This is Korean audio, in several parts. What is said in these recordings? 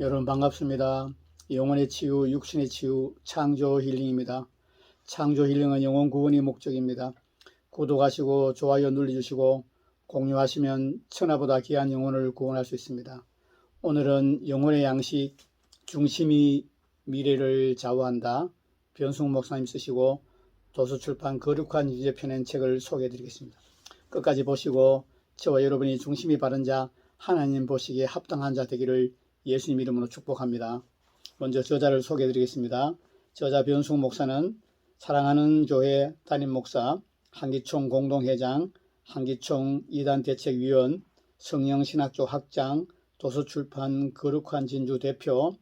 여러분 반갑습니다. 영혼의 치유, 육신의 치유, 창조 힐링입니다. 창조 힐링은 영혼 구원이 목적입니다. 구독하시고 좋아요 눌러주시고 공유하시면 천하보다 귀한 영혼을 구원할 수 있습니다. 오늘은 영혼의 양식, 중심이 미래를 좌우한다. 변승 목사님 쓰시고 도서출판 거룩한 유제 펴낸 책을 소개해드리겠습니다. 끝까지 보시고 저와 여러분이 중심이 바른 자, 하나님 보시기에 합당한 자 되기를 예수님 이름으로 축복합니다. 먼저 저자를 소개해드리겠습니다. 저자 변승 목사는 사랑하는 교회 담임 목사, 한기총 공동회장, 한기총 이단 대책위원, 성령신학교 학장, 도서출판 거룩한 진주 대표,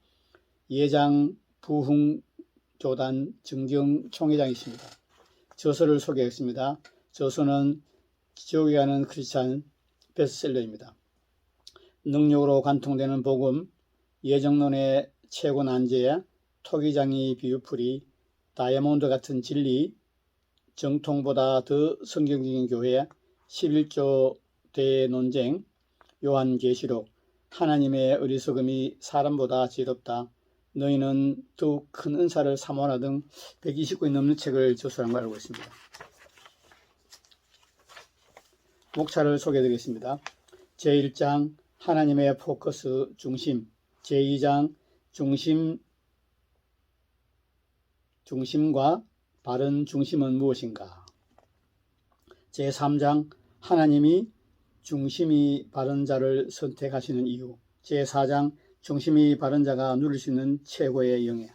예장 부흥교단 정경 총회장이십니다. 저서를 소개하겠습니다. 저서는 지옥에 가는 크리스찬 베스트셀러입니다. 능력으로 관통되는 복음, 예정론의 최고 난제, 토기장이 비유풀이, 다이아몬드 같은 진리, 정통보다 더 성경적인 교회, 11조 대논쟁, 요한계시록, 하나님의 어리석음이 사람보다 지혜롭다, 너희는 더욱 큰 은사를 사모하라 등 120권이 넘는 책을 저술한 걸 알고 있습니다. 목차를 소개해드리겠습니다. 제1장 하나님의 포커스 중심, 제2장 중심과 바른 중심은 무엇인가, 제3장 하나님이 중심이 바른 자를 선택하시는 이유, 제4장 중심이 바른 자가 누릴 수 있는 최고의 영예.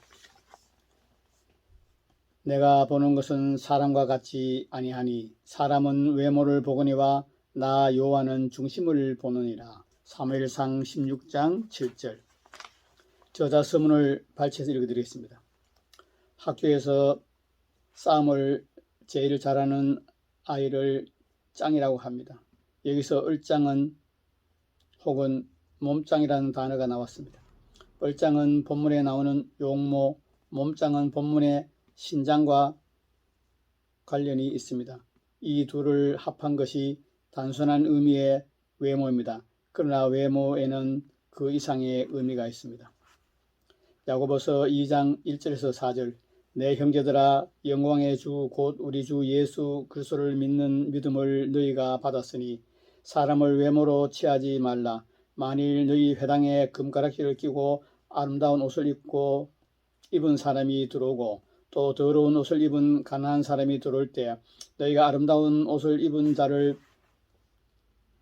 내가 보는 것은 사람과 같지 아니하니 사람은 외모를 보거니와 나 여호와는 중심을 보느니라. 사무엘상 16장 7절. 저자 서문을 발췌해서 읽어드리겠습니다. 학교에서 싸움을 제일 잘하는 아이를 짱이라고 합니다. 여기서 얼짱은 혹은 몸짱이라는 단어가 나왔습니다. 얼짱은 본문에 나오는 용모, 몸짱은 본문의 신장과 관련이 있습니다. 이 둘을 합한 것이 단순한 의미의 외모입니다. 그러나 외모에는 그 이상의 의미가 있습니다. 야고보서 2장 1절에서 4절. 내 형제들아, 영광의 주 곧 우리 주 예수 그리스도를 믿는 믿음을 너희가 받았으니 사람을 외모로 취하지 말라. 만일 너희 회당에 금가락지를 끼고 아름다운 옷을 입은 사람이 들어오고 또 더러운 옷을 입은 가난한 사람이 들어올 때 너희가 아름다운 옷을 입은 자를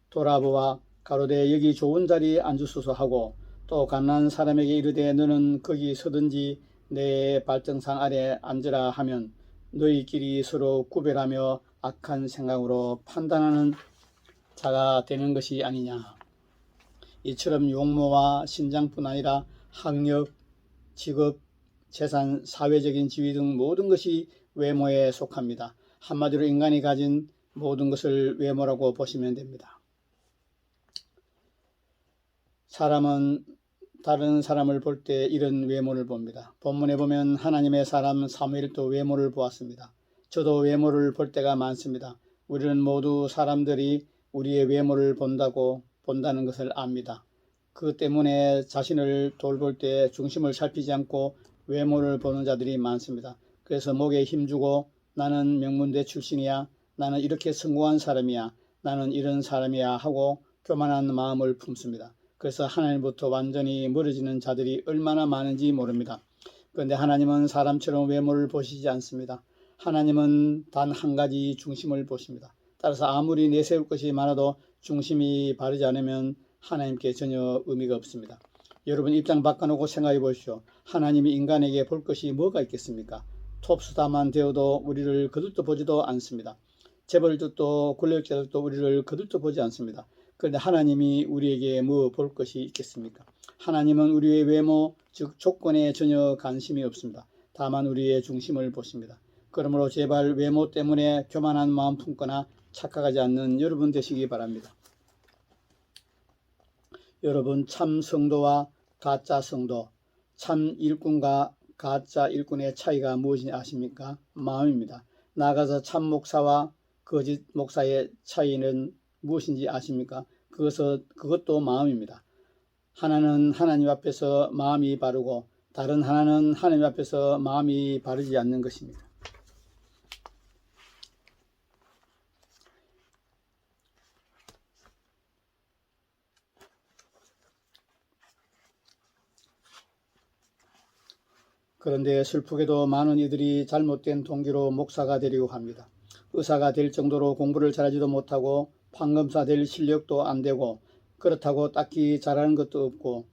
돌아보아 가로되 여기 좋은 자리에 앉으소서 하고 또 가난한 사람에게 이르되 너는 거기 서든지 내 발등상 아래 앉으라 하면 너희끼리 서로 구별하며 악한 생각으로 판단하는 자가 되는 것이 아니냐. 이처럼 용모와 신장뿐 아니라 학력, 직업, 재산, 사회적인 지위 등 모든 것이 외모에 속합니다. 한마디로 인간이 가진 모든 것을 외모라고 보시면 됩니다. 사람은 다른 사람을 볼 때 이런 외모를 봅니다. 본문에 보면 하나님의 사람 사무엘도 외모를 보았습니다. 저도 외모를 볼 때가 많습니다. 우리는 모두 사람들이 우리의 외모를 본다는 것을 압니다. 그 때문에 자신을 돌볼 때 중심을 살피지 않고 외모를 보는 자들이 많습니다. 그래서 목에 힘주고 나는 명문대 출신이야, 나는 이렇게 성공한 사람이야, 나는 이런 사람이야 하고 교만한 마음을 품습니다. 그래서 하나님부터 완전히 멀어지는 자들이 얼마나 많은지 모릅니다. 그런데 하나님은 사람처럼 외모를 보시지 않습니다. 하나님은 단 한 가지 중심을 보십니다. 따라서 아무리 내세울 것이 많아도 중심이 바르지 않으면 하나님께 전혀 의미가 없습니다. 여러분 입장 바꿔놓고 생각해 보십시오. 하나님이 인간에게 볼 것이 뭐가 있겠습니까? 톱스타만 되어도 우리를 거들떠 보지도 않습니다. 재벌들도 권력자들도 우리를 거들떠 보지 않습니다. 그런데 하나님이 우리에게 뭐 볼 것이 있겠습니까? 하나님은 우리의 외모, 즉 조건에 전혀 관심이 없습니다. 다만 우리의 중심을 보십니다. 그러므로 제발 외모 때문에 교만한 마음 품거나 착각하지 않는 여러분 되시기 바랍니다. 여러분, 참 성도와 가짜 성도, 참 일꾼과 가짜 일꾼의 차이가 무엇인지 아십니까? 마음입니다. 나아가서 참 목사와 거짓 목사의 차이는 무엇인지 아십니까? 그것도 마음입니다. 하나는 하나님 앞에서 마음이 바르고 다른 하나는 하나님 앞에서 마음이 바르지 않는 것입니다. 그런데 슬프게도 많은 이들이 잘못된 동기로 목사가 되려고 합니다. 의사가 될 정도로 공부를 잘하지도 못하고 판검사 될 실력도 안 되고 그렇다고 딱히 잘하는 것도 없고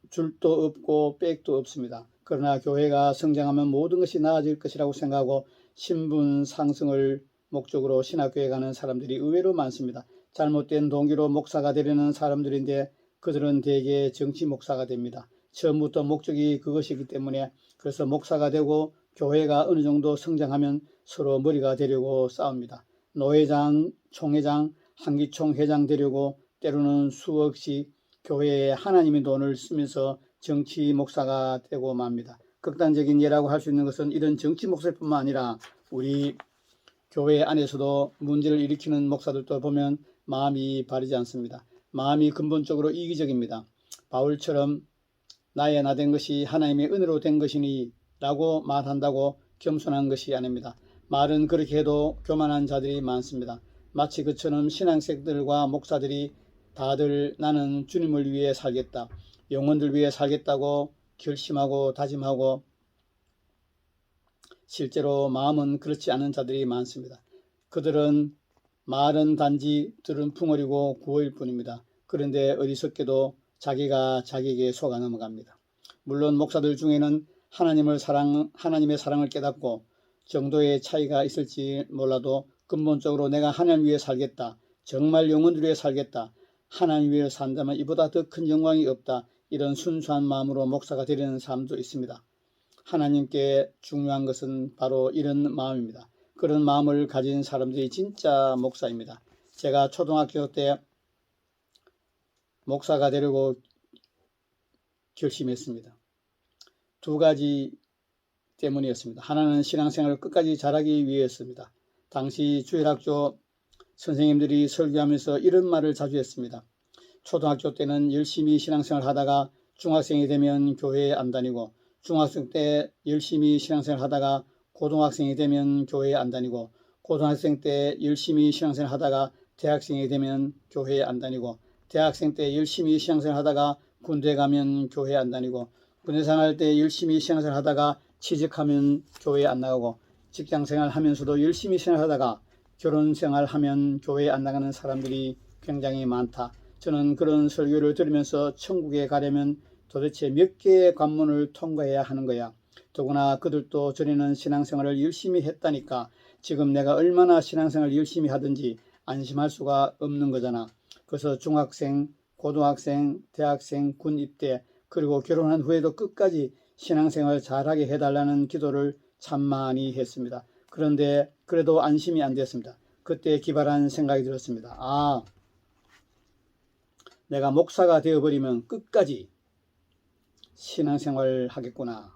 줄도 없고 백도 없습니다. 그러나 교회가 성장하면 모든 것이 나아질 것이라고 생각하고 신분 상승을 목적으로 신학교에 가는 사람들이 의외로 많습니다. 잘못된 동기로 목사가 되려는 사람들인데 그들은 대개 정치 목사가 됩니다. 처음부터 목적이 그것이기 때문에 그래서 목사가 되고 교회가 어느 정도 성장하면 서로 머리가 되려고 싸웁니다. 노회장, 총회장, 한기총 회장 되려고 때로는 수억씩 교회에 하나님의 돈을 쓰면서 정치 목사가 되고 맙니다. 극단적인 예라고 할 수 있는 것은 이런 정치 목사뿐만 아니라 우리 교회 안에서도 문제를 일으키는 목사들도 보면 마음이 바르지 않습니다. 마음이 근본적으로 이기적입니다. 바울처럼 나의 나 된 것이 하나님의 은혜로 된 것이니 라고 말한다고 겸손한 것이 아닙니다. 말은 그렇게 해도 교만한 자들이 많습니다. 마치 그처럼 신앙생들과 목사들이 다들 나는 주님을 위해 살겠다, 영혼들 위해 살겠다고 결심하고 다짐하고 실제로 마음은 그렇지 않은 자들이 많습니다. 그들은 말은 단지 들은 풍월이고 구호일 뿐입니다. 그런데 어리석게도 자기가 자기에게 속아 넘어갑니다. 물론 목사들 중에는 하나님의 사랑을 깨닫고 정도의 차이가 있을지 몰라도 근본적으로 내가 하나님 위해 살겠다, 정말 영혼들 위해 살겠다, 하나님 위해 산다면 이보다 더 큰 영광이 없다, 이런 순수한 마음으로 목사가 되려는 사람도 있습니다. 하나님께 중요한 것은 바로 이런 마음입니다. 그런 마음을 가진 사람들이 진짜 목사입니다. 제가 초등학교 때 목사가 되려고 결심했습니다. 두 가지 때문이었습니다. 하나는 신앙생활을 끝까지 잘하기 위해였습니다. 당시 주일학교 선생님들이 설교하면서 이런 말을 자주 했습니다. 초등학교 때는 열심히 신앙생활을 하다가 중학생이 되면 교회에 안 다니고, 중학생 때 열심히 신앙생활을 하다가 고등학생이 되면 교회에 안 다니고, 고등학생 때 열심히 신앙생활을 하다가 대학생이 되면 교회에 안 다니고, 대학생 때 열심히 신앙생활을 하다가 군대 가면 교회에 안 다니고, 군대 생활할 때 열심히 신앙생활을 하다가 취직하면 교회에 안 나가고, 직장생활 하면서도 열심히 생활하다가 결혼생활 하면 교회에 안 나가는 사람들이 굉장히 많다. 저는 그런 설교를 들으면서 천국에 가려면 도대체 몇 개의 관문을 통과해야 하는 거야. 더구나 그들도 전에는 신앙생활을 열심히 했다니까 지금 내가 얼마나 신앙생활을 열심히 하든지 안심할 수가 없는 거잖아. 그래서 중학생, 고등학생, 대학생, 군 입대, 그리고 결혼한 후에도 끝까지 신앙생활 잘하게 해달라는 기도를 참 많이 했습니다. 그런데 그래도 안심이 안 됐습니다. 그때 기발한 생각이 들었습니다. 내가 목사가 되어버리면 끝까지 신앙생활을 하겠구나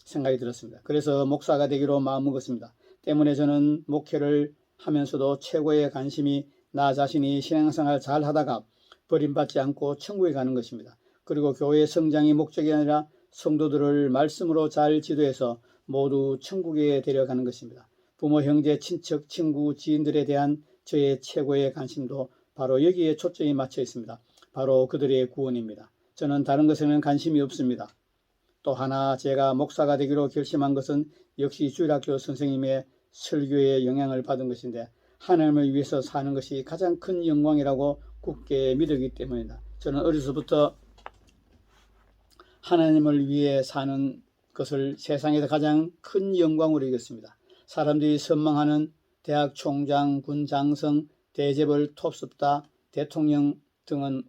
생각이 들었습니다. 그래서 목사가 되기로 마음먹었습니다. 때문에 저는 목회를 하면서도 최고의 관심이 나 자신이 신앙생활 잘 하다가 버림받지 않고 천국에 가는 것입니다. 그리고 교회의 성장이 목적이 아니라 성도들을 말씀으로 잘 지도해서 모두 천국에 데려가는 것입니다. 부모, 형제, 친척, 친구, 지인들에 대한 저의 최고의 관심도 바로 여기에 초점이 맞춰 있습니다. 바로 그들의 구원입니다. 저는 다른 것에는 관심이 없습니다. 또 하나 제가 목사가 되기로 결심한 것은 역시 주일학교 선생님의 설교에 영향을 받은 것인데 하나님을 위해서 사는 것이 가장 큰 영광이라고 굳게 믿었기 때문입니다. 저는 어려서부터 하나님을 위해 사는 것을 세상에서 가장 큰 영광으로 여겼습니다. 사람들이 선망하는 대학 총장, 군 장성, 대재벌, 톱스타, 대통령 등은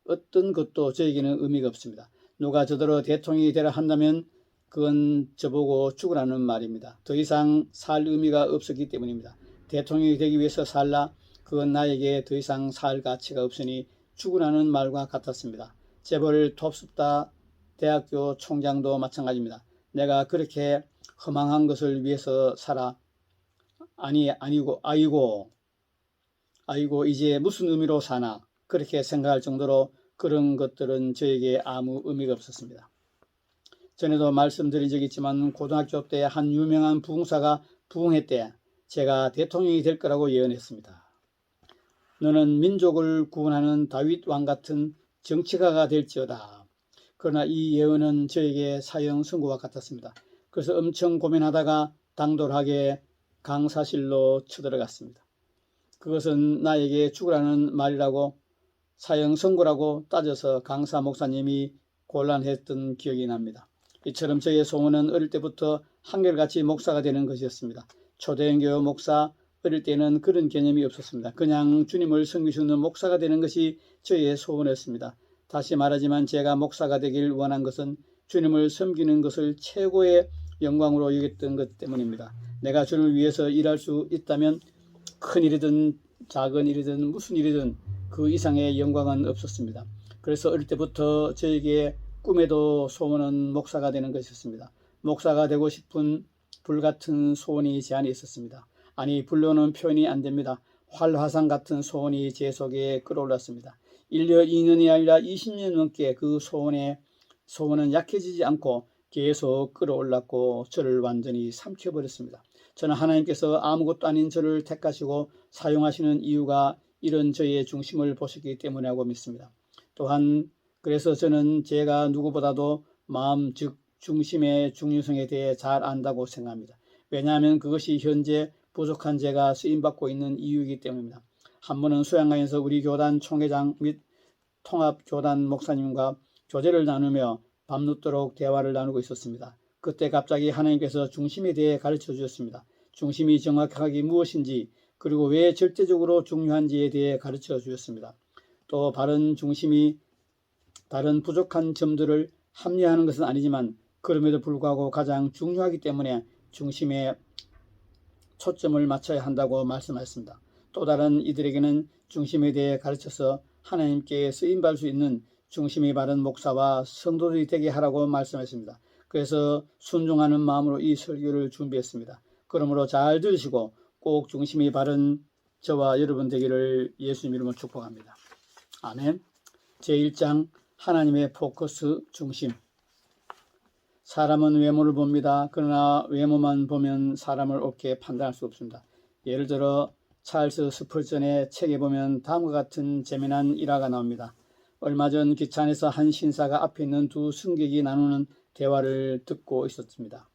어떤 것도 저에게는 의미가 없습니다. 누가 저더러 대통령이 되라 한다면 그건 저보고 죽으라는 말입니다. 더 이상 살 의미가 없었기 때문입니다. 대통령이 되기 위해서 살라, 그건 나에게 더 이상 살 가치가 없으니 죽으라는 말과 같았습니다. 재벌, 톱스타, 대학교 총장도 마찬가지입니다. 내가 그렇게 허망한 것을 위해서 살아? 아이고 이제 무슨 의미로 사나? 그렇게 생각할 정도로 그런 것들은 저에게 아무 의미가 없었습니다. 전에도 말씀드린 적이 있지만 고등학교 때 한 유명한 부흥사가 부흥회 때 제가 대통령이 될 거라고 예언했습니다. 너는 민족을 구원하는 다윗 왕 같은 정치가가 될지어다. 그러나 이 예언은 저에게 사형 선고와 같았습니다. 그래서 엄청 고민하다가 당돌하게 강사실로 쳐들어갔습니다. 그것은 나에게 죽으라는 말이라고 사형 선고라고 따져서 강사 목사님이 곤란했던 기억이 납니다. 이처럼 저의 소원은 어릴 때부터 한결같이 목사가 되는 것이었습니다. 초대형교 목사, 어릴 때는 그런 개념이 없었습니다. 그냥 주님을 섬기시는 목사가 되는 것이 저의 소원이었습니다. 다시 말하지만 제가 목사가 되길 원한 것은 주님을 섬기는 것을 최고의 영광으로 여겼던 것 때문입니다. 내가 주님을 위해서 일할 수 있다면 큰 일이든 작은 일이든 무슨 일이든 그 이상의 영광은 없었습니다. 그래서 어릴 때부터 저에게 꿈에도 소원은 목사가 되는 것이었습니다. 목사가 되고 싶은 불같은 소원이 제 안에 있었습니다. 아니, 불로는 표현이 안 됩니다. 활화산 같은 소원이 제 속에 끌어올랐습니다. 1년, 2년이 아니라 20년 넘게 그 소원은 약해지지 않고 계속 끌어올랐고 저를 완전히 삼켜버렸습니다. 저는 하나님께서 아무것도 아닌 저를 택하시고 사용하시는 이유가 이런 저의 중심을 보셨기 때문이라고 믿습니다. 또한 그래서 저는 제가 누구보다도 마음 즉 중심의 중요성에 대해 잘 안다고 생각합니다. 왜냐하면 그것이 현재 부족한 제가 쓰임받고 있는 이유이기 때문입니다. 한 번은 수양강에서 우리 교단 총회장 및 통합교단 목사님과 교제를 나누며 밤늦도록 대화를 나누고 있었습니다. 그때 갑자기 하나님께서 중심에 대해 가르쳐 주셨습니다. 중심이 정확하게 무엇인지 그리고 왜 절대적으로 중요한지에 대해 가르쳐 주셨습니다. 또 바른 중심이 다른 부족한 점들을 합리화하는 것은 아니지만 그럼에도 불구하고 가장 중요하기 때문에 중심에 초점을 맞춰야 한다고 말씀하셨습니다. 또 다른 이들에게는 중심에 대해 가르쳐서 하나님께 쓰임받을 수 있는 중심이 바른 목사와 성도들이 되게 하라고 말씀하셨습니다. 그래서 순종하는 마음으로 이 설교를 준비했습니다. 그러므로 잘 들으시고 꼭 중심이 바른 저와 여러분 되기를 예수님 이름으로 축복합니다. 아멘. 제1장 하나님의 포커스 중심. 사람은 외모를 봅니다. 그러나 외모만 보면 사람을 옳게 판단할 수 없습니다. 예를 들어 찰스 스펄전의 책에 보면 다음과 같은 재미난 일화가 나옵니다. 얼마 전 기차 안에서 한 신사가 앞에 있는 두 승객이 나누는 대화를 듣고 있었습니다.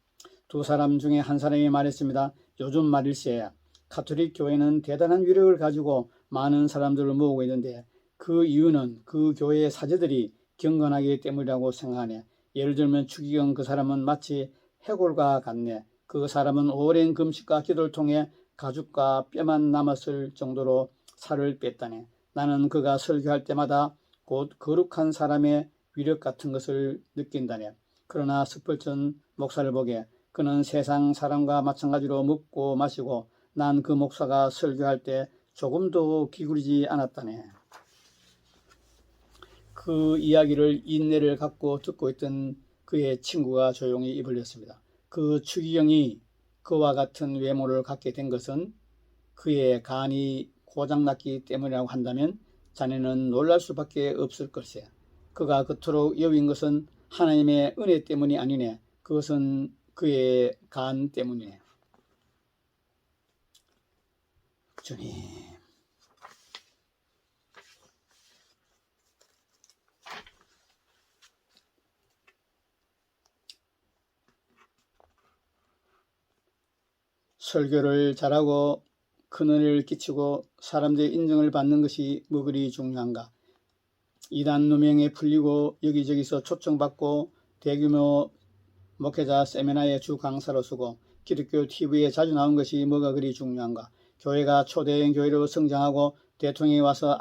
두 사람 중에 한 사람이 말했습니다. 요즘 말일세 가톨릭 교회는 대단한 위력을 가지고 많은 사람들을 모으고 있는데 그 이유는 그 교회의 사제들이 경건하기 때문이라고 생각하네. 예를 들면 추기경 그 사람은 마치 해골과 같네. 그 사람은 오랜 금식과 기도를 통해 가죽과 뼈만 남았을 정도로 살을 뺐다네. 나는 그가 설교할 때마다 곧 거룩한 사람의 위력 같은 것을 느낀다네. 그러나 스펄전 목사를 보게 그는 세상 사람과 마찬가지로 먹고 마시고 난 그 목사가 설교할 때 조금도 기울이지 않았다네. 그 이야기를 인내를 갖고 듣고 있던 그의 친구가 조용히 입을 열었습니다. 그 추기경이 그와 같은 외모를 갖게 된 것은 그의 간이 고장났기 때문이라고 한다면 자네는 놀랄 수밖에 없을 것이야. 그가 그토록 여윈 것은 하나님의 은혜 때문이 아니네. 그것은 그의 간 때문이네. 주님. 설교를 잘하고 큰 은혜를 끼치고 사람들의 인정을 받는 것이 뭐 그리 중요한가? 이단 누명에 풀리고 여기저기서 초청받고 대규모 목회자 세미나의 주 강사로 서고 기독교 TV에 자주 나온 것이 뭐가 그리 중요한가? 교회가 초대형 교회로 성장하고 대통령이 와서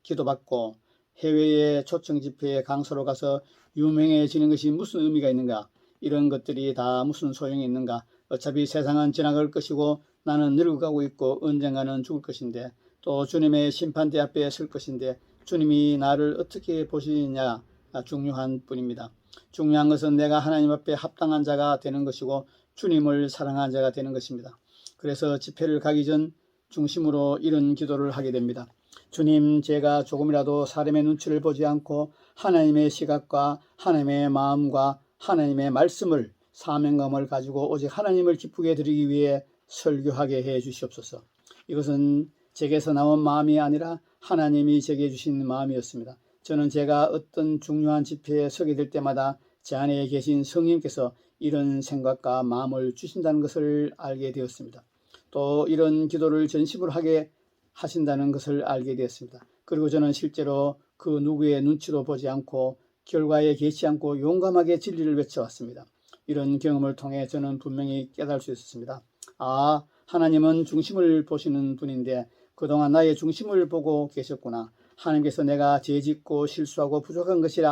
기도받고 해외의 초청 집회에 강사로 가서 유명해지는 것이 무슨 의미가 있는가? 이런 것들이 다 무슨 소용이 있는가? 어차피 세상은 지나갈 것이고 나는 늙어가고 있고 언젠가는 죽을 것인데 또 주님의 심판대 앞에 설 것인데 주님이 나를 어떻게 보시느냐가 중요한 뿐입니다. 중요한 것은 내가 하나님 앞에 합당한 자가 되는 것이고 주님을 사랑하는 자가 되는 것입니다. 그래서 집회를 가기 전 중심으로 이런 기도를 하게 됩니다. 주님, 제가 조금이라도 사람의 눈치를 보지 않고 하나님의 시각과 하나님의 마음과 하나님의 말씀을, 사명감을 가지고 오직 하나님을 기쁘게 드리기 위해 설교하게 해 주시옵소서. 이것은 제게서 나온 마음이 아니라 하나님이 제게 주신 마음이었습니다. 저는 제가 어떤 중요한 집회에 서게 될 때마다 제 안에 계신 성령께서 이런 생각과 마음을 주신다는 것을 알게 되었습니다. 또 이런 기도를 전심으로 하게 하신다는 것을 알게 되었습니다. 그리고 저는 실제로 그 누구의 눈치도 보지 않고 결과에 개의치 않고 용감하게 진리를 외쳐왔습니다. 이런 경험을 통해 저는 분명히 깨달을 수 있었습니다. 아, 하나님은 중심을 보시는 분인데 그동안 나의 중심을 보고 계셨구나. 하나님께서 내가 죄짓고 실수하고 부족한 것이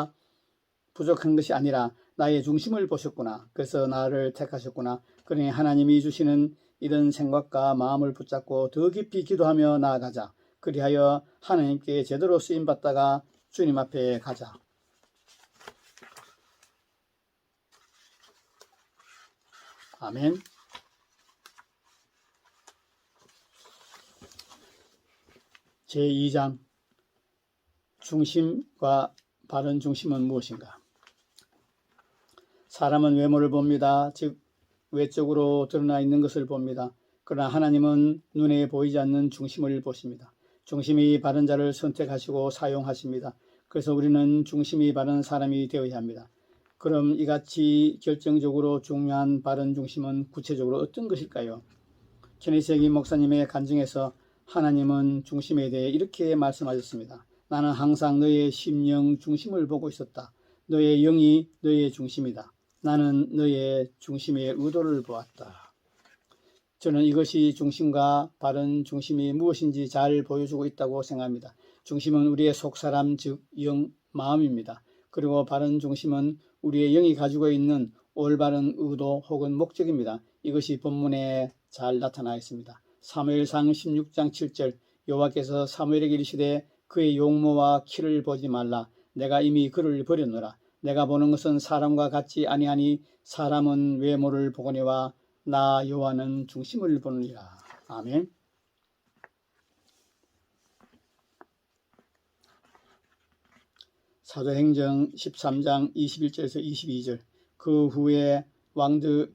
아니라 나의 중심을 보셨구나. 그래서 나를 택하셨구나. 그러니 하나님이 주시는 이런 생각과 마음을 붙잡고 더 깊이 기도하며 나아가자. 그리하여 하나님께 제대로 쓰임받다가 주님 앞에 가자. 아멘. 제2장 중심과 바른 중심은 무엇인가? 사람은 외모를 봅니다. 즉 외적으로 드러나 있는 것을 봅니다. 그러나 하나님은 눈에 보이지 않는 중심을 보십니다. 중심이 바른 자를 선택하시고 사용하십니다. 그래서 우리는 중심이 바른 사람이 되어야 합니다. 그럼 이같이 결정적으로 중요한 바른 중심은 구체적으로 어떤 것일까요? 케니스 해긴 목사님의 간증에서 하나님은 중심에 대해 이렇게 말씀하셨습니다. 나는 항상 너의 심령 중심을 보고 있었다. 너의 영이 너의 중심이다. 나는 너의 중심의 의도를 보았다. 저는 이것이 중심과 바른 중심이 무엇인지 잘 보여주고 있다고 생각합니다. 중심은 우리의 속사람, 즉 영, 마음입니다. 그리고 바른 중심은 우리의 영이 가지고 있는 올바른 의도 혹은 목적입니다. 이것이 본문에 잘 나타나 있습니다. 사무엘상 16장 7절 여호와께서 사무엘에게 이르시되 그의 용모와 키를 보지 말라. 내가 이미 그를 버렸노라. 내가 보는 것은 사람과 같지 아니하니 사람은 외모를 보거니와 나 여호와는 중심을 보느니라. 아멘. 사도행전 13장 21절에서 22절 그 후에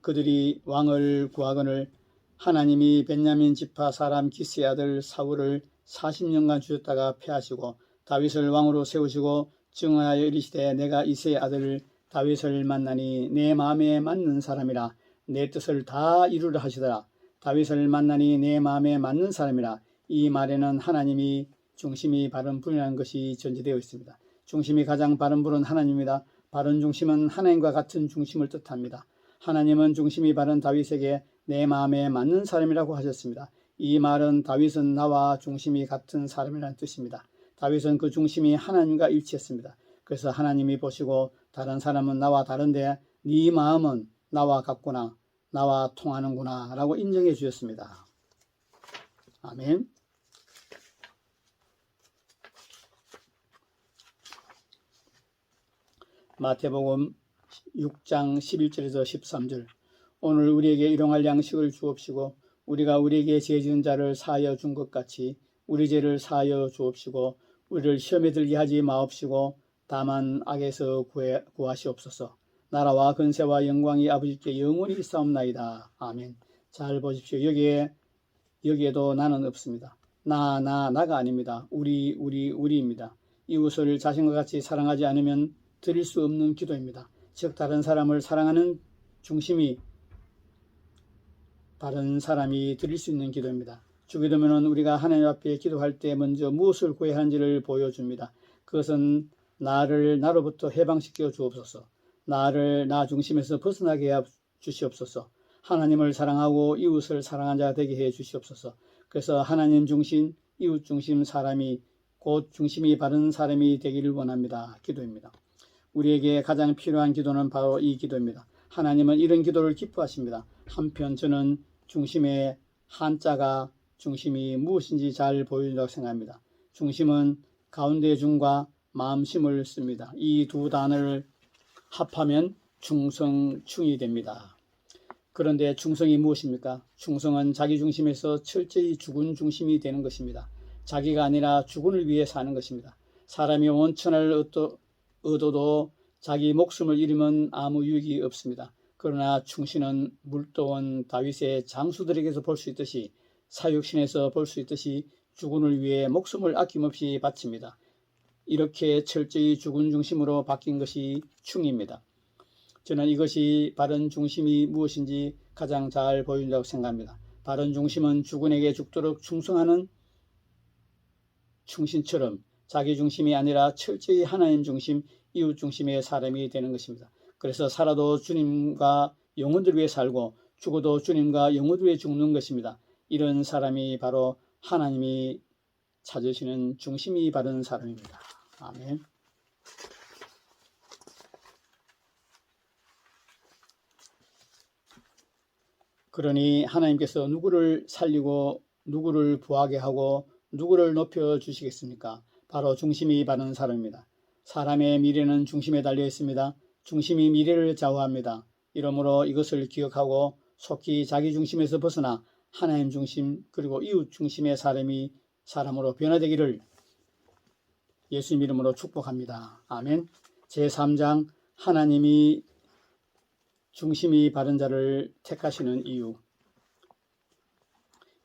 그들이 왕을 구하거늘 하나님이 벤야민 지파 사람 기스의 아들 사울을 40년간 주셨다가 패하시고 다윗을 왕으로 세우시고 증언하여 이르시되 내가 이새의 아들 다윗을 만나니 내 마음에 맞는 사람이라. 내 뜻을 다 이루려 하시더라. 다윗을 만나니 내 마음에 맞는 사람이라. 이 말에는 하나님이 중심이 바른 분이라는 것이 전제되어 있습니다. 중심이 가장 바른 분은 하나님입니다. 바른 중심은 하나님과 같은 중심을 뜻합니다. 하나님은 중심이 바른 다윗에게 내 마음에 맞는 사람이라고 하셨습니다. 이 말은 다윗은 나와 중심이 같은 사람이라는 뜻입니다. 다윗은 그 중심이 하나님과 일치했습니다. 그래서 하나님이 보시고 다른 사람은 나와 다른데 네 마음은 나와 같구나, 나와 통하는구나 라고 인정해 주셨습니다. 아멘. 마태복음 6장 11절에서 13절 오늘 우리에게 일용할 양식을 주옵시고 우리가 우리에게 죄 지은 자를 사하여 준 것 같이 우리 죄를 사하여 주옵시고 우리를 시험에 들게 하지 마옵시고 다만 악에서 구하시옵소서. 나라와 근세와 영광이 아버지께 영원히 있사옵나이다. 아멘. 잘 보십시오. 여기에도 나는 없습니다. 나가 아닙니다. 우리입니다. 이웃을 자신과 같이 사랑하지 않으면 드릴 수 없는 기도입니다. 즉 다른 사람을 사랑하는 중심이 바른 사람이 드릴 수 있는 기도입니다. 주기도문은 우리가 하나님 앞에 기도할 때 먼저 무엇을 구해야 하는지를 보여줍니다. 그것은 나로부터 해방시켜 주옵소서. 나를 나 중심에서 벗어나게 해 주시옵소서. 하나님을 사랑하고 이웃을 사랑하는 자 되게 해 주시옵소서. 그래서 하나님 중심, 이웃 중심 사람이 곧 중심이 바른 사람이 되기를 원합니다. 기도입니다. 우리에게 가장 필요한 기도는 바로 이 기도입니다. 하나님은 이런 기도를 기뻐하십니다. 한편 저는 중심의 한자가 중심이 무엇인지 잘 보여준다고 생각합니다. 중심은 가운데 중과 마음심을 씁니다. 이 두 단어를 합하면 충성충이 됩니다. 그런데 충성이 무엇입니까? 충성은 자기 중심에서 철저히 주군 중심이 되는 것입니다. 자기가 아니라 주군을 위해 사는 것입니다. 사람이 원천을 얻어도 자기 목숨을 잃으면 아무 유익이 없습니다. 그러나 충신은 물도원 다윗의 장수들에게서 볼 수 있듯이 사육신에서 볼 수 있듯이 주군을 위해 목숨을 아낌없이 바칩니다. 이렇게 철저히 주군 중심으로 바뀐 것이 충입니다. 저는 이것이 바른 중심이 무엇인지 가장 잘 보인다고 생각합니다. 바른 중심은 주군에게 죽도록 충성하는 충신처럼 자기 중심이 아니라 철저히 하나님 중심, 이웃 중심의 사람이 되는 것입니다. 그래서 살아도 주님과 영혼들 위해 살고 죽어도 주님과 영혼들 위해 죽는 것입니다. 이런 사람이 바로 하나님이 찾으시는 중심이 바른 사람입니다. 아멘. 그러니 하나님께서 누구를 살리고 누구를 부하게 하고 누구를 높여 주시겠습니까? 바로 중심이 바른 사람입니다. 사람의 미래는 중심에 달려 있습니다. 중심이 미래를 좌우합니다. 이러므로 이것을 기억하고 속히 자기 중심에서 벗어나 하나님 중심 그리고 이웃 중심의 사람으로 변화되기를 예수님 이름으로 축복합니다. 아멘. 제3장 하나님이 중심이 바른 자를 택하시는 이유.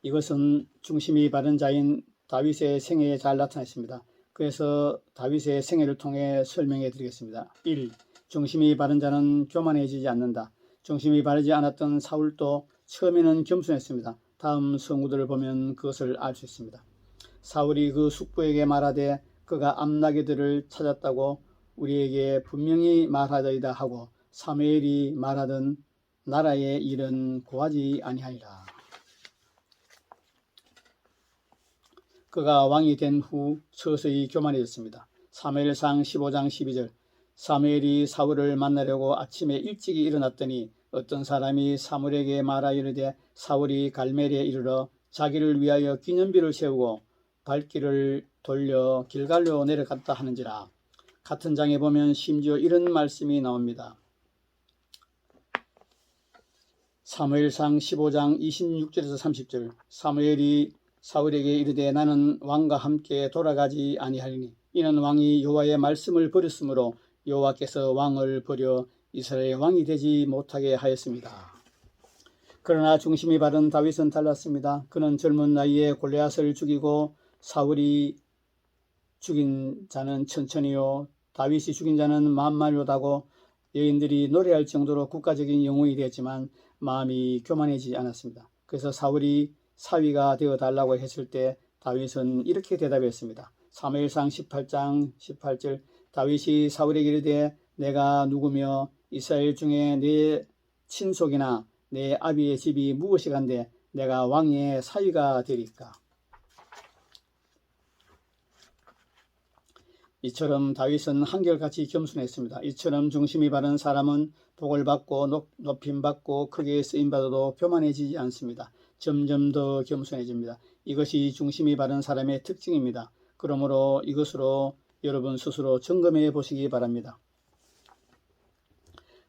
이것은 중심이 바른 자인 다윗의 생애에 잘 나타나 있습니다. 그래서 다윗의 생애를 통해 설명해 드리겠습니다. 1. 중심이 바른 자는 교만해지지 않는다. 중심이 바르지 않았던 사울도 처음에는 겸손했습니다. 다음 성구들을 보면 그것을 알 수 있습니다. 사울이 그 숙부에게 말하되 그가 암나게들을 찾았다고 우리에게 분명히 말하더이다 하고 사무엘이 말하던 나라의 일은 고하지 아니하리라. 그가 왕이 된 후 서서히 교만해졌습니다. 사무엘상 15장 12절 사무엘이 사울을 만나려고 아침에 일찍이 일어났더니 어떤 사람이 사무엘에게 말하여 이르되 사울이 갈멜에 이르러 자기를 위하여 기념비를 세우고 발길을 돌려 길갈로 내려갔다 하는지라. 같은 장에 보면 심지어 이런 말씀이 나옵니다. 사무엘상 15장 26절에서 30절 사무엘이 사울에게 이르되 나는 왕과 함께 돌아가지 아니하리니 이는 왕이 여호와의 말씀을 버렸으므로 여호와께서 왕을 버려 이스라엘의 왕이 되지 못하게 하였습니다. 그러나 중심이 바른 다윗은 달랐습니다. 그는 젊은 나이에 골리앗을 죽이고 사울이 죽인 자는 천천히요 다윗이 죽인 자는 만만하다고 여인들이 노래할 정도로 국가적인 영웅이 되었지만 마음이 교만해지지 않았습니다. 그래서 사울이 사위가 되어 달라고 했을 때 다윗은 이렇게 대답했습니다. 사무엘상 18장 18절 다윗이 사울에게 이르되 내가 누구며 이스라엘 중에 내 친속이나 내 아비의 집이 무엇이간데 내가 왕의 사위가 되리까. 이처럼 다윗은 한결같이 겸손했습니다. 이처럼 중심이 바른 사람은 복을 받고 높임받고 크게 쓰임받아도 교만해지지 않습니다. 점점 더 겸손해집니다. 이것이 중심이 바른 사람의 특징입니다. 그러므로 이것으로 여러분 스스로 점검해 보시기 바랍니다.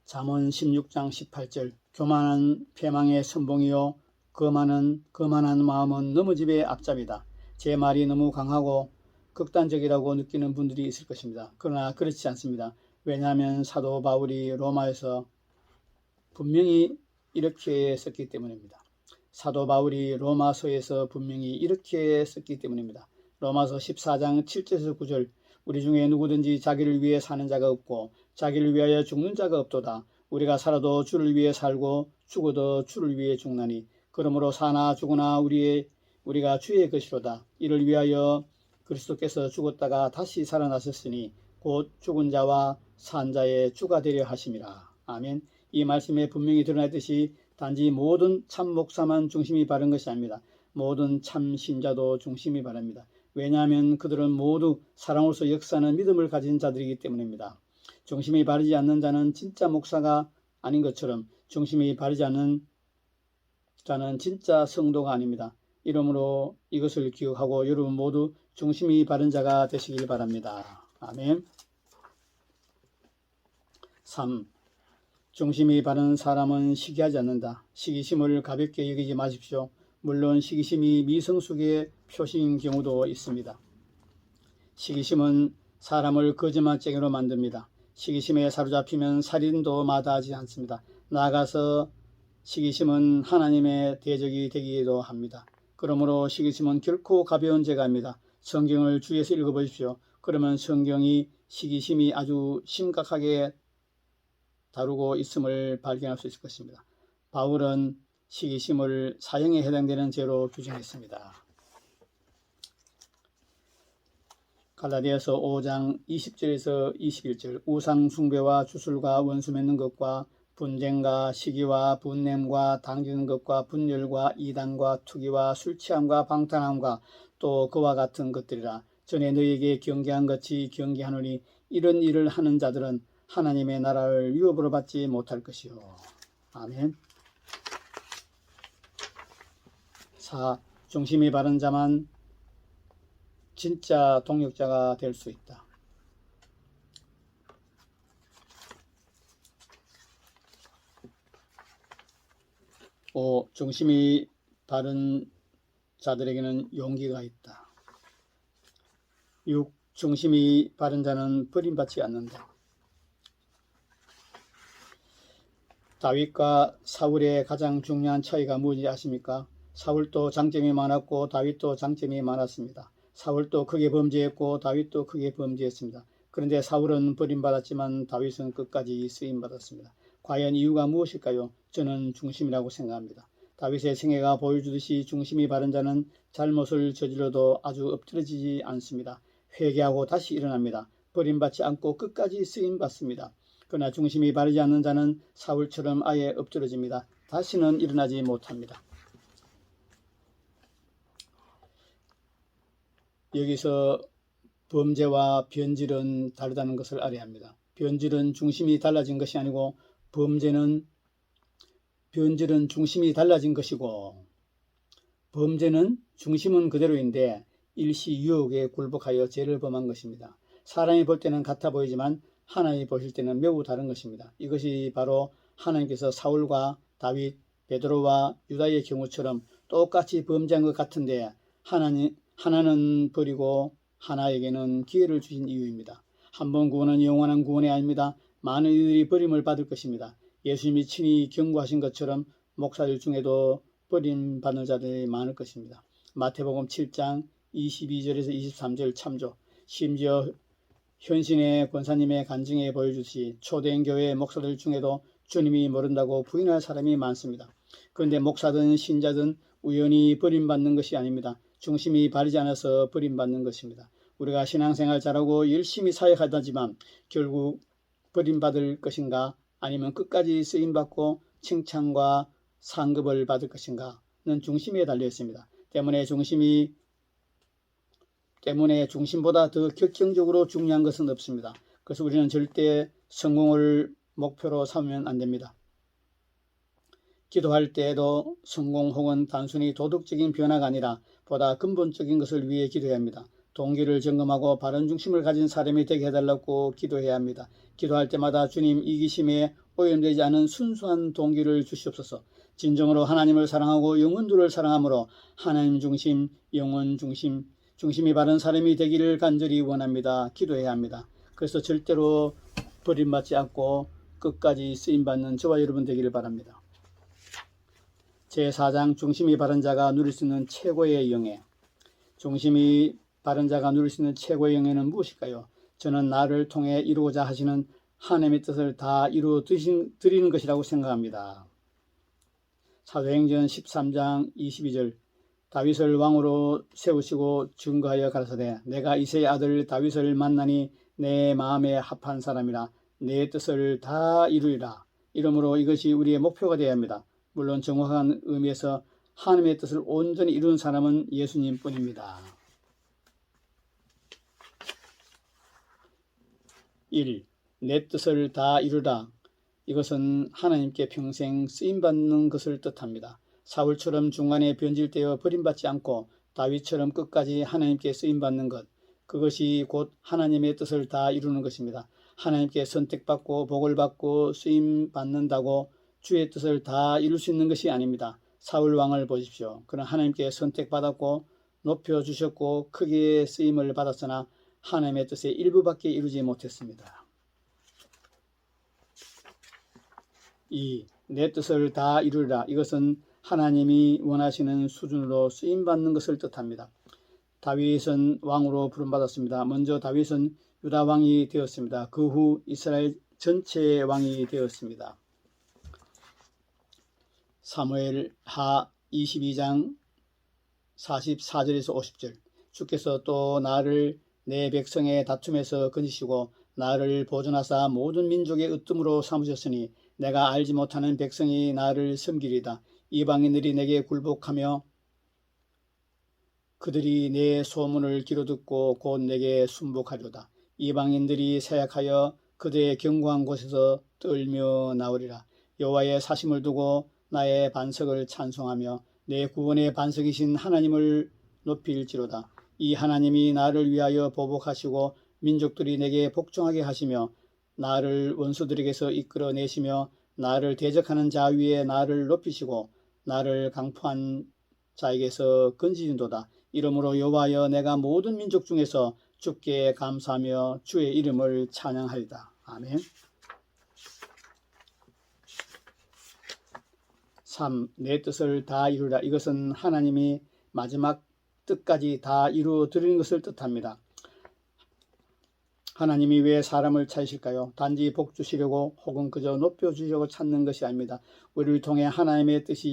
잠언 16장 18절 교만한 패망의 선봉이요 거만한 마음은 넘어집의 앞잡이다. 제 말이 너무 강하고 극단적이라고 느끼는 분들이 있을 것입니다. 그러나 그렇지 않습니다. 왜냐하면 사도 바울이 로마에서 분명히 이렇게 썼기 때문입니다. 사도 바울이 로마서에서 분명히 이렇게 썼기 때문입니다. 로마서 14장 7절에서 9절 우리 중에 누구든지 자기를 위해 사는 자가 없고 자기를 위하여 죽는 자가 없도다. 우리가 살아도 주를 위해 살고 죽어도 주를 위해 죽나니 그러므로 사나 죽으나 우리가 주의 것이로다. 이를 위하여 그리스도께서 죽었다가 다시 살아나셨으니 곧 죽은 자와 산 자의 주가 되려 하심이라. 아멘. 이 말씀에 분명히 드러나듯이 단지 모든 참 목사만 중심이 바른 것이 아닙니다. 모든 참 신자도 중심이 바랍니다. 왜냐하면 그들은 모두 사랑으로서 역사하는 믿음을 가진 자들이기 때문입니다. 중심이 바르지 않는 자는 진짜 목사가 아닌 것처럼 중심이 바르지 않는 자는 진짜 성도가 아닙니다. 이러므로 이것을 기억하고 여러분 모두 중심이 바른 자가 되시길 바랍니다. 아멘. 3. 중심이 바른 사람은 시기하지 않는다. 시기심을 가볍게 여기지 마십시오. 물론 시기심이 미성숙의 표시인 경우도 있습니다. 시기심은 사람을 거짓말쟁이로 만듭니다. 시기심에 사로잡히면 살인도 마다하지 않습니다. 나아가서 시기심은 하나님의 대적이 되기도 합니다. 그러므로 시기심은 결코 가벼운 죄가 아닙니다. 성경을 주위에서 읽어보십시오. 그러면 성경이 시기심이 아주 심각하게 다루고 있음을 발견할 수 있을 것입니다. 바울은 시기심을 사형에 해당되는 죄로 규정했습니다. 갈라디아서 5장 20절에서 21절 우상 숭배와 주술과 원수 맺는 것과 분쟁과 시기와 분냄과 당기는 것과 분열과 이단과 투기와 술취함과 방탕함과 또 그와 같은 것들이라. 전에 너희에게 경계한 것이 경계하노니 이런 일을 하는 자들은 하나님의 나라를 유업으로 받지 못할 것이요. 아멘. 4. 중심이 바른 자만 진짜 동역자가 될 수 있다. 5. 중심이 바른 자들에게는 용기가 있다. 6. 중심이 바른 자는 버림받지 않는다. 다윗과 사울의 가장 중요한 차이가 무엇인지 아십니까? 사울도 장점이 많았고 다윗도 장점이 많았습니다. 사울도 크게 범죄했고 다윗도 크게 범죄했습니다. 그런데 사울은 버림받았지만 다윗은 끝까지 쓰임받았습니다. 과연 이유가 무엇일까요? 저는 중심이라고 생각합니다. 다윗의 생애가 보여주듯이 중심이 바른 자는 잘못을 저질러도 아주 엎드러지지 않습니다. 회개하고 다시 일어납니다. 버림받지 않고 끝까지 쓰임받습니다. 그러나 중심이 바르지 않는 자는 사울처럼 아예 엎드러집니다. 다시는 일어나지 못합니다. 여기서 범죄와 변질은 다르다는 것을 알아야 합니다. 변질은 중심이 달라진 것이 아니고 변질은 중심이 달라진 것이고 범죄는 중심은 그대로인데 일시 유혹에 굴복하여 죄를 범한 것입니다. 사람이 볼 때는 같아 보이지만 하나님이 보실 때는 매우 다른 것입니다. 이것이 바로 하나님께서 사울과 다윗, 베드로와 유다의 경우처럼 똑같이 범죄한 것 같은데 하나는 버리고 하나에게는 기회를 주신 이유입니다. 한 번 구원은 영원한 구원이 아닙니다. 많은 이들이 버림을 받을 것입니다. 예수님이 친히 경고하신 것처럼 목사들 중에도 버림받는 자들이 많을 것입니다. 마태복음 7장 22절에서 23절 참조. 심지어 현신의 권사님의 간증에 보여주시 초대인 교회 목사들 중에도 주님이 모른다고 부인할 사람이 많습니다. 그런데 목사든 신자든 우연히 버림받는 것이 아닙니다. 중심이 바르지 않아서 버림받는 것입니다. 우리가 신앙생활 잘하고 열심히 사역하다지만 결국 버림받을 것인가 아니면 끝까지 쓰임받고 칭찬과 상급을 받을 것인가는 중심에 달려 있습니다. 때문에 중심보다 더 결정적으로 중요한 것은 없습니다. 그래서 우리는 절대 성공을 목표로 삼으면 안 됩니다. 기도할 때에도 성공 혹은 단순히 도덕적인 변화가 아니라 보다 근본적인 것을 위해 기도해야 합니다. 동기를 점검하고 바른 중심을 가진 사람이 되게 해달라고 기도해야 합니다. 기도할 때마다 주님 이기심에 오염되지 않은 순수한 동기를 주시옵소서. 진정으로 하나님을 사랑하고 영혼들을 사랑함으로 하나님 중심, 영혼 중심, 중심이 바른 사람이 되기를 간절히 원합니다. 기도해야 합니다. 그래서 절대로 버림받지 않고 끝까지 쓰임받는 저와 여러분 되기를 바랍니다. 제4장 중심이 바른 자가 누릴 수 있는 최고의 영예. 중심이 바른 자가 누릴 수 있는 최고의 영예는 무엇일까요? 저는 나를 통해 이루고자 하시는 하나님의 뜻을 다 이루어 드리는 것이라고 생각합니다. 사도행전 13장 22절 다윗을 왕으로 세우시고 증거하여 가라사대 내가 이새의 아들 다윗을 만나니 내 마음에 합한 사람이라 내 뜻을 다 이루리라. 이러므로 이것이 우리의 목표가 되어야 합니다. 물론 정확한 의미에서 하나님의 뜻을 온전히 이루는 사람은 예수님 뿐입니다. 1. 내 뜻을 다 이루라. 이것은 하나님께 평생 쓰임받는 것을 뜻합니다. 사울처럼 중간에 변질되어 버림받지 않고 다윗처럼 끝까지 하나님께 쓰임받는 것, 그것이 곧 하나님의 뜻을 다 이루는 것입니다. 하나님께 선택받고 복을 받고 쓰임 받는다고 주의 뜻을 다 이룰 수 있는 것이 아닙니다. 사울 왕을 보십시오. 그는 하나님께 선택받았고 높여주셨고 크게 쓰임을 받았으나 하나님의 뜻의 일부밖에 이루지 못했습니다. 2. 내 뜻을 다 이루리라. 이것은 하나님이 원하시는 수준으로 쓰임받는 것을 뜻합니다. 다윗은 왕으로 부름받았습니다. 먼저 다윗은 유다 왕이 되었습니다. 그 후 이스라엘 전체의 왕이 되었습니다. 사무엘 하 22장 44절에서 50절. 주께서 또 나를 내 백성의 다툼에서 건지시고 나를 보존하사 모든 민족의 으뜸으로 삼으셨으니 내가 알지 못하는 백성이 나를 섬기리다. 이방인들이 내게 굴복하며 그들이 내 소문을 귀로듣고 곧 내게 순복하리로다. 이방인들이 세약하여 그들의 견고한 곳에서 떨며 나오리라. 여호와의 사심을 두고 나의 반석을 찬송하며 내 구원의 반석이신 하나님을 높일지로다. 이 하나님이 나를 위하여 보복하시고 민족들이 내게 복종하게 하시며 나를 원수들에게서 이끌어내시며 나를 대적하는 자 위에 나를 높이시고 나를 강포한 자에게서 건지신도다. 이러므로 여호와여 내가 모든 민족 중에서 주께 감사하며 주의 이름을 찬양하리다. 아멘. 3. 내 뜻을 다 이루라. 이것은 하나님이 마지막 뜻까지 다 이루어 드리는 것을 뜻합니다. 하나님이 왜 사람을 찾으실까요? 단지 복 주시려고 혹은 그저 높여주려고 찾는 것이 아닙니다. 우리를 통해 하나님의 뜻이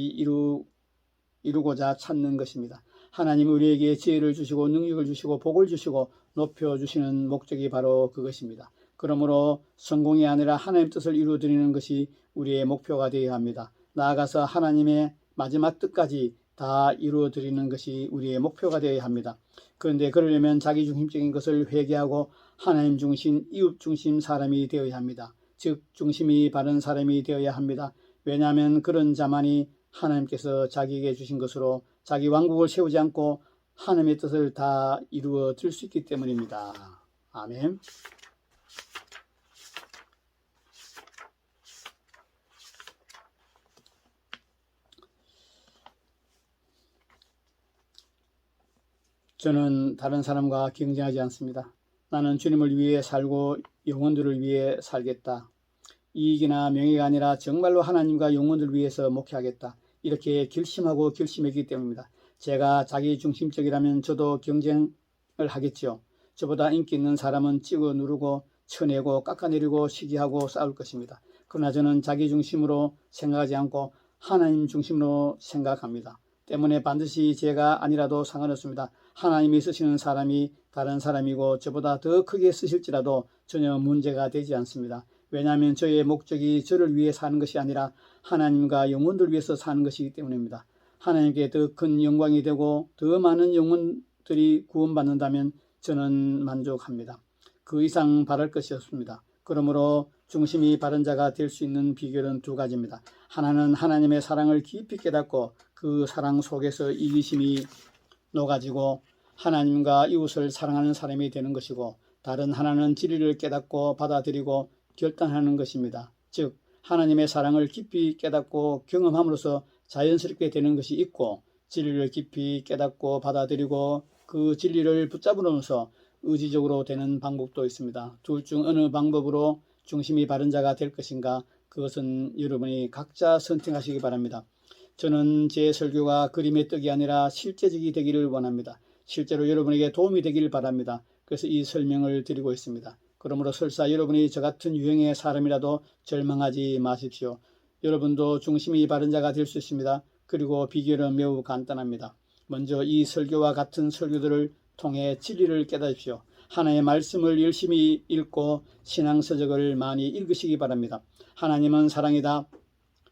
이루고자 찾는 것입니다. 하나님은 우리에게 지혜를 주시고 능력을 주시고 복을 주시고 높여주시는 목적이 바로 그것입니다. 그러므로 성공이 아니라 하나님의 뜻을 이루어드리는 것이 우리의 목표가 되어야 합니다. 나아가서 하나님의 마지막 뜻까지 다 이루어드리는 것이 우리의 목표가 되어야 합니다. 그런데 그러려면 자기중심적인 것을 회개하고 하나님 중심, 이웃 중심 사람이 되어야 합니다. 즉 중심이 바른 사람이 되어야 합니다. 왜냐하면 그런 자만이 하나님께서 자기에게 주신 것으로 자기 왕국을 세우지 않고 하나님의 뜻을 다 이루어 드릴 수 있기 때문입니다. 아멘. 저는 다른 사람과 경쟁하지 않습니다. 나는 주님을 위해 살고 영혼들을 위해 살겠다. 이익이나 명예가 아니라 정말로 하나님과 영혼들을 위해서 목회하겠다. 이렇게 결심하고 결심했기 때문입니다. 제가 자기중심적이라면 저도 경쟁을 하겠죠. 저보다 인기 있는 사람은 찍어 누르고 쳐내고 깎아내리고 시기하고 싸울 것입니다. 그러나 저는 자기중심으로 생각하지 않고 하나님 중심으로 생각합니다. 때문에 반드시 제가 아니라도 상관없습니다. 하나님이 쓰시는 사람이 다른 사람이고 저보다 더 크게 쓰실지라도 전혀 문제가 되지 않습니다. 왜냐하면 저의 목적이 저를 위해 사는 것이 아니라 하나님과 영혼들 위해서 사는 것이기 때문입니다. 하나님께 더 큰 영광이 되고 더 많은 영혼들이 구원받는다면 저는 만족합니다. 그 이상 바랄 것이 없습니다. 그러므로 중심이 바른 자가 될 수 있는 비결은 두 가지입니다. 하나는 하나님의 사랑을 깊이 깨닫고 그 사랑 속에서 이기심이 녹아지고 하나님과 이웃을 사랑하는 사람이 되는 것이고, 다른 하나는 진리를 깨닫고 받아들이고 결단하는 것입니다. 즉 하나님의 사랑을 깊이 깨닫고 경험함으로써 자연스럽게 되는 것이 있고, 진리를 깊이 깨닫고 받아들이고 그 진리를 붙잡으면서 의지적으로 되는 방법도 있습니다. 둘 중 어느 방법으로 중심이 바른 자가 될 것인가, 그것은 여러분이 각자 선택하시기 바랍니다. 저는 제 설교가 그림의 떡이 아니라 실제적이 되기를 원합니다. 실제로 여러분에게 도움이 되기를 바랍니다. 그래서 이 설명을 드리고 있습니다. 그러므로 설사 여러분이 저 같은 유형의 사람이라도 절망하지 마십시오. 여러분도 중심이 바른 자가 될 수 있습니다. 그리고 비결은 매우 간단합니다. 먼저 이 설교와 같은 설교들을 통해 진리를 깨닫십시오. 하나님의 말씀을 열심히 읽고 신앙서적을 많이 읽으시기 바랍니다. 하나님은 사랑이다.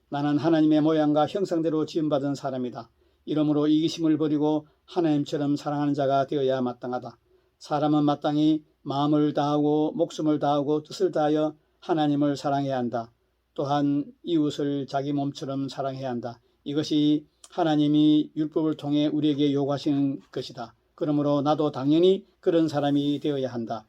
나는 하나님의 모양과 형상대로 지음받은 사람이다. 이러므로 이기심을 버리고 하나님처럼 사랑하는 자가 되어야 마땅하다. 사람은 마땅히 마음을 다하고 목숨을 다하고 뜻을 다하여 하나님을 사랑해야 한다. 또한 이웃을 자기 몸처럼 사랑해야 한다. 이것이 하나님이 율법을 통해 우리에게 요구하시는 것이다. 그러므로 나도 당연히 그런 사람이 되어야 한다.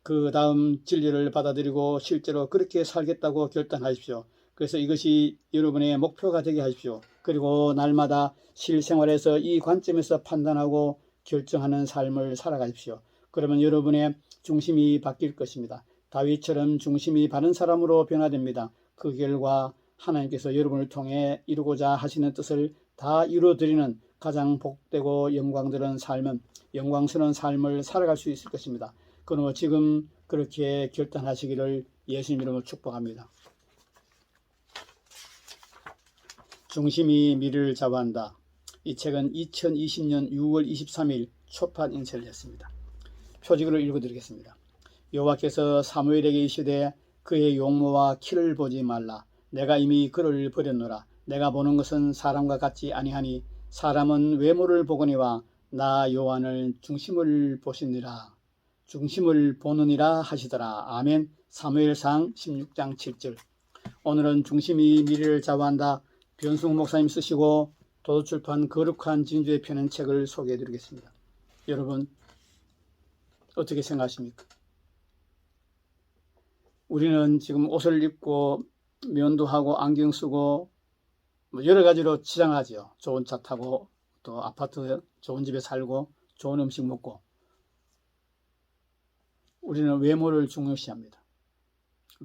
그 다음 진리를 받아들이고 실제로 그렇게 살겠다고 결단하십시오. 그래서 이것이 여러분의 목표가 되게 하십시오. 그리고 날마다 실생활에서 이 관점에서 판단하고 결정하는 삶을 살아가십시오. 그러면 여러분의 중심이 바뀔 것입니다. 다윗처럼 중심이 바른 사람으로 변화됩니다. 그 결과 하나님께서 여러분을 통해 이루고자 하시는 뜻을 다 이루어드리는 가장 복되고 영광스러운 삶을 살아갈 수 있을 것입니다. 그러므로 지금 그렇게 결단하시기를 예수님 이름으로 축복합니다. 중심이 미래를 좌우한다. 이 책은 2020년 6월 23일 초판 인쇄를 했습니다. 표지글을 읽어드리겠습니다. 여호와께서 사무엘에게 이르시되 그의 용모와 키를 보지 말라. 내가 이미 그를 버렸노라. 내가 보는 것은 사람과 같지 아니하니 사람은 외모를 보거니와 나 여호와는 중심을 보시니라. 중심을 보느니라 하시더라. 아멘. 사무엘상 16장 7절. 오늘은 중심이 미래를 좌우한다. 변승우 목사님 쓰시고 도서출판 거룩한 진주에 펴낸 책을 소개해 드리겠습니다. 여러분 어떻게 생각하십니까? 우리는 지금 옷을 입고 면도 하고 안경 쓰고 여러 가지로 치장하죠. 좋은 차 타고 또 아파트 좋은 집에 살고 좋은 음식 먹고 우리는 외모를 중요시합니다.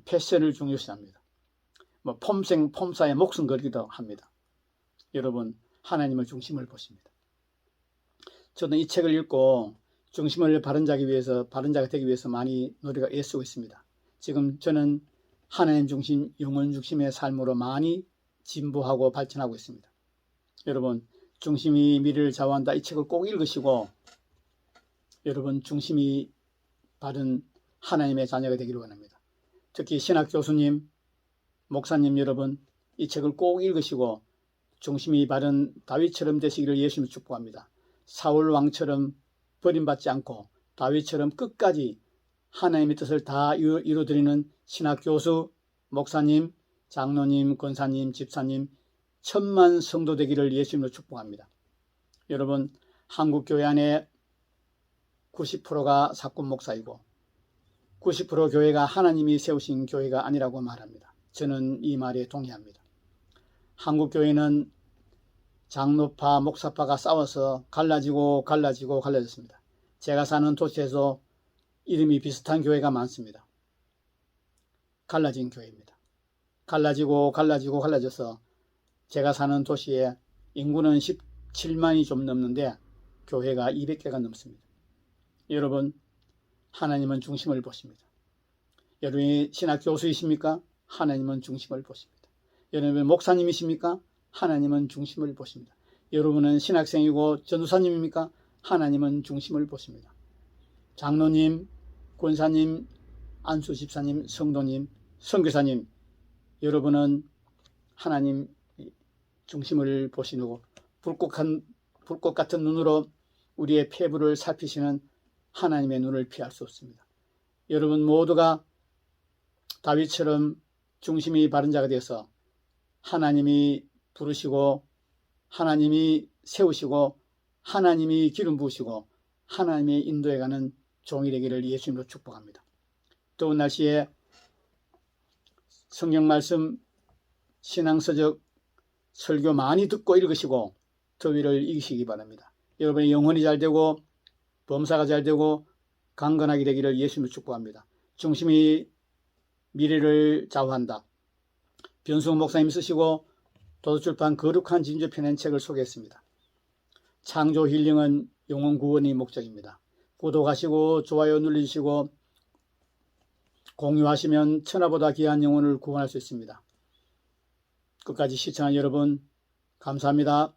패션을 중요시합니다. 폼사에 목숨 걸기도 합니다. 여러분 하나님을 중심을 보십니다. 저는 이 책을 읽고 중심을 바른 자가 되기 위해서 많이 노력을 애쓰고 있습니다. 지금 저는 하나님 중심, 영혼 중심의 삶으로 많이 진보하고 발전하고 있습니다. 여러분 중심이 미래를 좌우한다. 이 책을 꼭 읽으시고 여러분 중심이 바른 하나님의 자녀가 되기를 원합니다. 특히 신학 교수님, 목사님 여러분 이 책을 꼭 읽으시고 중심이 바른 다윗처럼 되시기를 예수님을 축복합니다. 사울 왕처럼 버림받지 않고 다윗처럼 끝까지 하나님의 뜻을 다 이루어드리는 신학 교수, 목사님, 장로님, 권사님, 집사님, 천만 성도 되기를 예수님으로 축복합니다. 여러분 한국 교회 안에 90%가 사꾼 목사이고 90% 교회가 하나님이 세우신 교회가 아니라고 말합니다. 저는 이 말에 동의합니다. 한국 교회는 장로파, 목사파가 싸워서 갈라졌습니다. 제가 사는 도시에서 이름이 비슷한 교회가 많습니다. 갈라진 교회입니다. 갈라져서 제가 사는 도시에 인구는 17만이 좀 넘는데 교회가 200개가 넘습니다. 여러분 하나님은 중심을 보십니다. 여러분이 신학 교수이십니까? 하나님은 중심을 보십니다. 여러분 목사님이십니까? 하나님은 중심을 보십니다. 여러분은 신학생이고 전도사님입니까? 하나님은 중심을 보십니다. 장로님, 권사님, 안수 집사님, 성도님, 선교사님 여러분은 하나님 중심을 보시고 불꽃 같은 눈으로 우리의 폐부를 살피시는 하나님의 눈을 피할 수 없습니다. 여러분 모두가 다윗처럼 중심이 바른 자가 되어서 하나님이 부르시고 하나님이 세우시고 하나님이 기름 부으시고 하나님의 인도에 가는 종이 되기를 예수님으로 축복합니다. 더운 날씨에 성경 말씀, 신앙서적, 설교 많이 듣고 읽으시고 더위를 이기시기 바랍니다. 여러분의 영혼이 잘 되고 범사가 잘 되고 강건하게 되기를 예수님으로 축복합니다. 중심이 미래를 좌우한다. 변승우 목사님 쓰시고 도서출판 거룩한 진주 펴낸 책을 소개했습니다. 창조 힐링은 영혼 구원이 목적입니다. 구독하시고 좋아요 눌러주시고 공유하시면 천하보다 귀한 영혼을 구원할 수 있습니다. 끝까지 시청한 여러분 감사합니다.